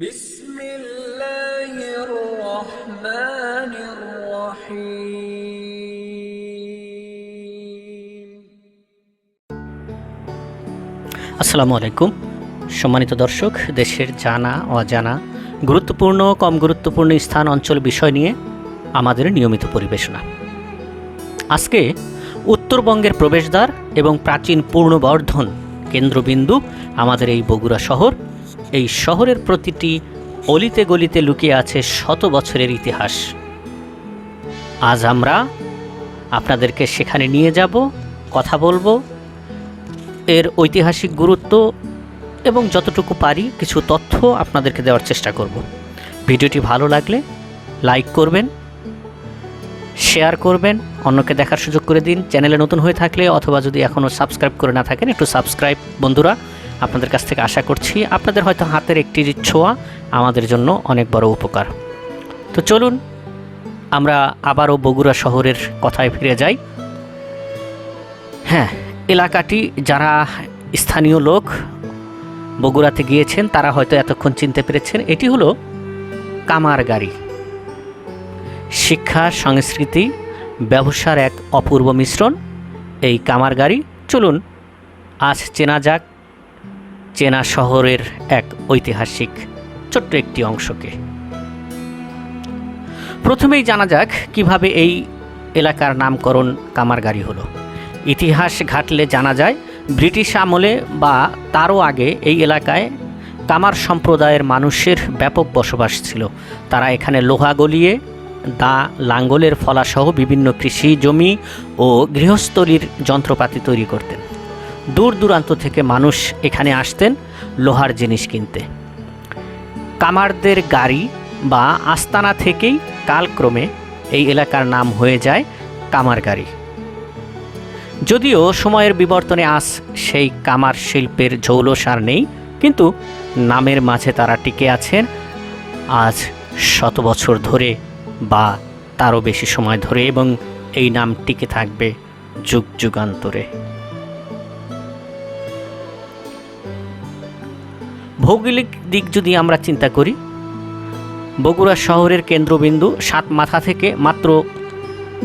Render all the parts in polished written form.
بسم الله الرحمن الرحيم আসসালামু আলাইকুম সম্মানিত দর্শক, দেশের জানা অজানা গুরুত্বপূর্ণ কম গুরুত্বপূর্ণ স্থান অঞ্চল বিষয় নিয়ে আমাদের নিয়মিত পরিবেশনা। আজকে উত্তরবঙ্গের প্রবেশদ্বার এবং প্রাচীন পূর্ণবর্ধন কেন্দ্রবিন্দু আমাদের এই বগুড়া শহর। এই শহরের প্রতিটি অলিতে গলিতে লুকিয়ে আছে শত বছরের ইতিহাস। আজ আমরা আপনাদেরকে সেখানে নিয়ে যাব, কথা বলবো, এর ঐতিহাসিক গুরুত্ব এবং যতটুকু পারি কিছু তথ্য আপনাদেরকে দেওয়ার চেষ্টা করব। ভিডিওটি ভালো লাগলে লাইক করবেন, শেয়ার করবেন, অন্যকে দেখার সুযোগ করে দিন। চ্যানেলে নতুন হয়ে থাকলে অথবা যদি এখনও সাবস্ক্রাইব করে না থাকেন, একটু সাবস্ক্রাইব বন্ধুরা আপনাদের কাছ থেকে আশা করছি। আপনাদের হয়তো হাতের একটি ছোঁয়া আমাদের জন্য অনেক বড় উপকার। তো চলুন আমরা আবারও বগুড়া শহরের কথায় ফিরে যাই। হ্যাঁ, এলাকাটি যারা স্থানীয় লোক বগুড়াতে গিয়েছেন তারা হয়তো এতক্ষণ চিনতে পেরেছেন, এটি হলো কামারগাড়ি। শিক্ষা, সংস্কৃতি, ব্যবসার এক অপূর্ব মিশ্রণ এই কামারগাড়ি। চলুন আজ চেনা যাক চেনা শহরের এক ঐতিহাসিক ছোট্ট একটি অংশকে। প্রথমেই জানা যাক কিভাবে এই এলাকার নামকরণ কামারগাড়ি হলো। ইতিহাস ঘাটলে জানা যায় ব্রিটিশ আমলে বা তারও আগে এই এলাকায় কামার সম্প্রদায়ের মানুষের ব্যাপক বসবাস ছিল। তারা এখানে লোহা গলিয়ে দা, লাঙ্গলের ফলাসহ বিভিন্ন কৃষি জমি ও গৃহস্থলীর যন্ত্রপাতি তৈরি করতেন। দূর দূরান্ত থেকে মানুষ এখানে আসতেন লোহার জিনিস কিনতে। কামারদের গাড়ি বা আস্তানা থেকেই কালক্রমে এই এলাকার নাম হয়ে যায় কামারগাড়ি। যদিও সময়ের বিবর্তনে আজ সেই কামার শিল্পের ঝৌলসার নেই, কিন্তু নামের মাঝে তারা টিকে আছেন আজ শত বছর ধরে বা তারও বেশি সময় ধরে, এবং এই নাম টিকে থাকবে যুগ যুগান্তরে। ভৌগোলিক দিক যদি আমরা চিন্তা করি, বগুড়া শহরের কেন্দ্রবিন্দু সাতমাথা থেকে মাত্র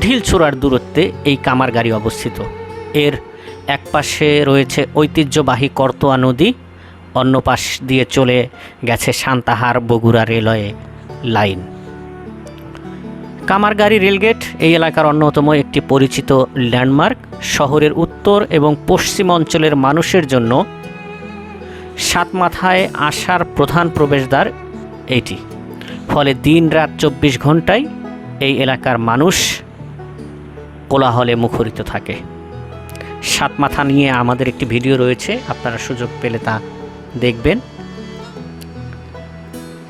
ঢিলছোড়ার দূরত্বে এই কামারগাড়ি অবস্থিত। এর এক পাশে রয়েছে ঐতিহ্যবাহী করতোয়া নদী, অন্য পাশ দিয়ে চলে গেছে Santahar Bogura railway line. কামারগাড়ি rail gate এই এলাকার অন্যতম একটি পরিচিত ল্যান্ডমার্ক। শহরের উত্তর এবং পশ্চিম অঞ্চলের মানুষের জন্য সাতমাথায় আসার প্রধান প্রবেশদ্বার এইটি। ফলে দিন রাত 24 ঘন্টায় এই এলাকার মানুষ কোলাহলে মুখরিত থাকে। সাতমাথা নিয়ে আমাদের একটি ভিডিও রয়েছে, আপনারা সুযোগ পেলে তা দেখবেন।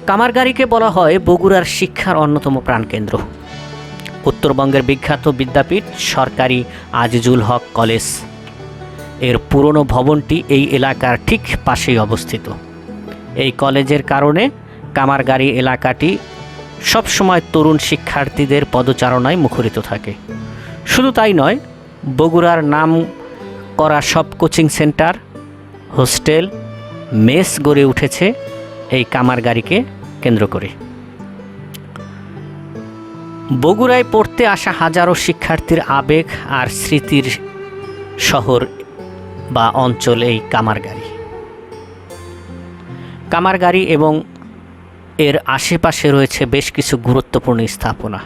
কামারগাড়িকে বলা হয় বগুড়ার শিক্ষার অন্যতম প্রাণকেন্দ্র। উত্তরবঙ্গের বিখ্যাত বিদ্যাপীঠ সরকারি আজিজুল হক কলেজ এর পুরনো ভবনটি এই এলাকার ঠিক পাশেই অবস্থিত। এই কলেজের কারণে কামারগাড়ি এলাকাটি সবসময় তরুণ শিক্ষার্থীদের পদচারণায় মুখরিত থাকে। শুধু তাই নয়, বগুড়ার নাম করা সব কোচিং সেন্টার, হোস্টেল, মেস গড়ে উঠেছে এই কামারগাড়িকে কেন্দ্র করে। বগুড়ায় পড়তে আসা হাজারো শিক্ষার্থীর আবেগ আর স্মৃতির শহর বা অঞ্চল এই কামারগাড়ি। কামারগাড়ি এবং এর আশেপাশে রয়েছে বেশ কিছু গুরুত্বপূর্ণ স্থাপনা।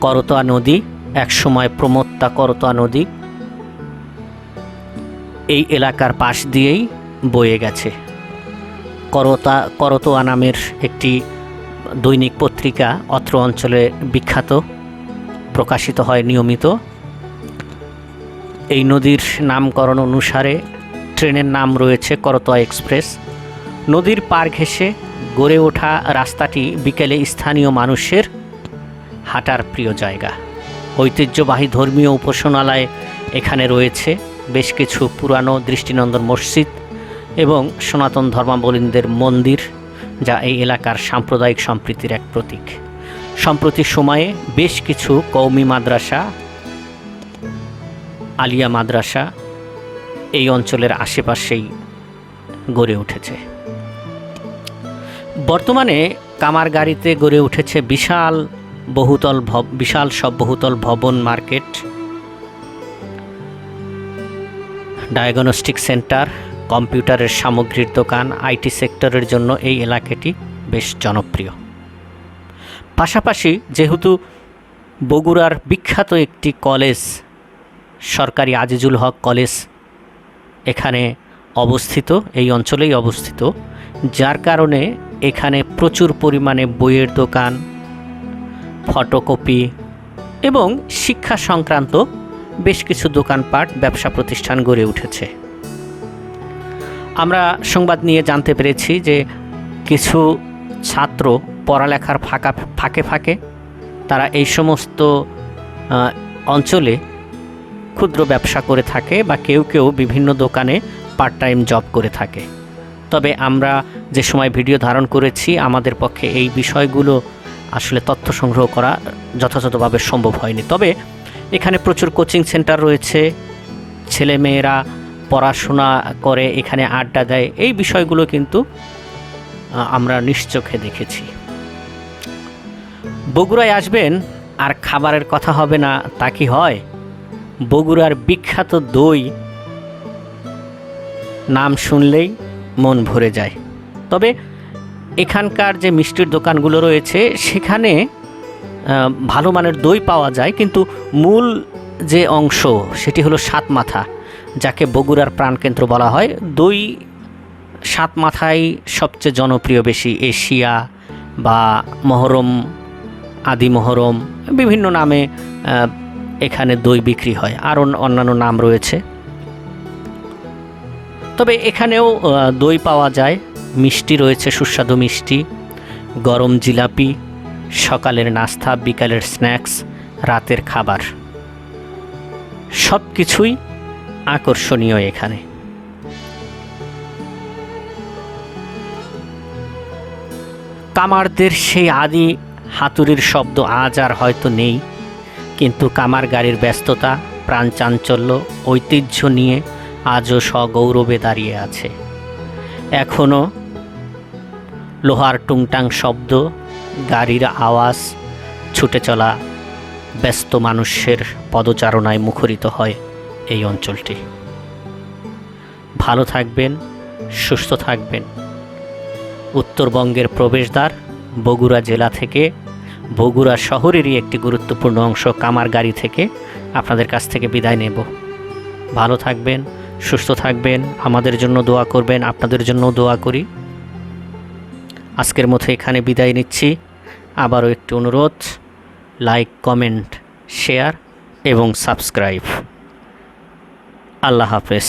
করতোয়া নদী, একসময় প্রমত্তা করতোয়া নদী এই এলাকার পাশ দিয়েই বয়ে গেছে। করতোয়া নামের একটি দৈনিক পত্রিকা অত্র অঞ্চলে বিখ্যাত, প্রকাশিত হয় নিয়মিত। এই নদীর নামকরণ অনুসারে ট্রেনের নাম রয়েছে করতোয়া এক্সপ্রেস। নদীর পার ঘেঁষে গড়ে ওঠা রাস্তাটি বিকেলে স্থানীয় মানুষের হাঁটার প্রিয় জায়গা। ঐতিহ্যবাহী ধর্মীয় উপাসনালয় এখানে রয়েছে, বেশ কিছু পুরানো দৃষ্টিনন্দন মসজিদ এবং সনাতন ধর্মাবলম্বীদের মন্দির, যা এই এলাকার সাম্প্রদায়িক সম্প্রীতির এক প্রতীক। সাম্প্রতিক সময়ে বেশ কিছু কওমি মাদ্রাসা, আলিয়া মাদ্রাসা এই অঞ্চলের আশেপাশেই গড়ে উঠেছে। বর্তমানে কামারগাড়িতে গড়ে উঠেছে বিশাল সব বহুতল ভবন, মার্কেট, ডায়াগনস্টিক সেন্টার, কম্পিউটারের সামগ্রীর দোকান, আইটি সেক্টরের জন্য এই এলাকাটি বেশ জনপ্রিয়। পাশাপাশি যেহেতু বগুড়ার বিখ্যাত একটি কলেজ, সরকারি আজিজুল হক কলেজ এখানে অবস্থিত, এই অঞ্চলেই অবস্থিত, যার কারণে এখানে প্রচুর পরিমাণে বইয়ের দোকান, ফটোকপি এবং শিক্ষা সংক্রান্ত বেশ কিছু দোকানপাট, ব্যবসা প্রতিষ্ঠান গড়ে উঠেছে। আমরা সংবাদ নিয়ে জানতে পেরেছি যে কিছু ছাত্র পড়ালেখার ফাঁকে ফাঁকে তারা এই সমস্ত অঞ্চলে ক্ষুদ্র ব্যবসা করে থাকে বা কেউ কেউ বিভিন্ন দোকানে পার্ট টাইম জব করে থাকে। তবে আমরা যে সময় ভিডিও ধারণ করেছি আমাদের পক্ষে এই বিষয়গুলো আসলে তথ্য সংগ্রহ করা যথাযথভাবে সম্ভব হয়নি। তবে এখানে প্রচুর কোচিং সেন্টার রয়েছে, ছেলেমেয়েরা পড়াশোনা করে, এখানে আড্ডা দেয়, এই বিষয়গুলো কিন্তু আমরা নিশ্চোখে দেখেছি। বগুড়ায় আসবেন আর খাবারের কথা হবে না তা কি হয়? বগুড়ার বিখ্যাত দই নাম শুনলেই মন ভরে যায়। তবে এখানকার যে মিষ্টির দোকানগুলো রয়েছে সেখানে ভালো মানের দই পাওয়া যায়, কিন্তু মূল যে অংশ সেটি হলো সাত মাথা, যাকে বগুড়ার প্রাণকেন্দ্র বলা হয়। দই সাত মাথাই সবচেয়ে জনপ্রিয় বেশি। এশিয়া বা মহরম, আদি মহরম, বিভিন্ন নামে এখানে দই বিক্রি হয়, আরও অন্যান্য নাম রয়েছে। তবে এখানেও দই পাওয়া যায়, মিষ্টি রয়েছে, সুস্বাদু মিষ্টি, গরম জিলাপি, সকালের নাস্তা, বিকালের স্ন্যাক্স, রাতের খাবার, সব কিছুই আকর্ষণীয় এখানে। কামারদের সেই আদি হাতুড়ির শব্দ আজ আর হয়তো নেই, কিন্তু কামার গাড়ির ব্যস্ততা, প্রাণ চাঞ্চল্য, ঐতিহ্য নিয়ে আজও সগৌরবে দাঁড়িয়ে আছে। এখনও লোহার টুংটাং শব্দ, গাড়ির আওয়াজ, ছুটে চলা ব্যস্ত মানুষের পদচারণায় মুখরিত হয় এই অঞ্চলটি। ভালো থাকবেন, সুস্থ থাকবেন। উত্তরবঙ্গের প্রবেশদ্বার বগুড়া জেলা থেকে, বগুড়া শহরেরই একটি গুরুত্বপূর্ণ অংশ কামারগাড়ি থেকে আপনাদের কাছ থেকে বিদায় নেব। ভালো থাকবেন, সুস্থ থাকবেন, আমাদের জন্য দোয়া করবেন, আপনাদের জন্য দোয়া করি। আজকের মতো এখানে বিদায় নিচ্ছি। আবারও একটি অনুরোধ, লাইক, কমেন্ট, শেয়ার এবং সাবস্ক্রাইব। আল্লাহ হাফেজ।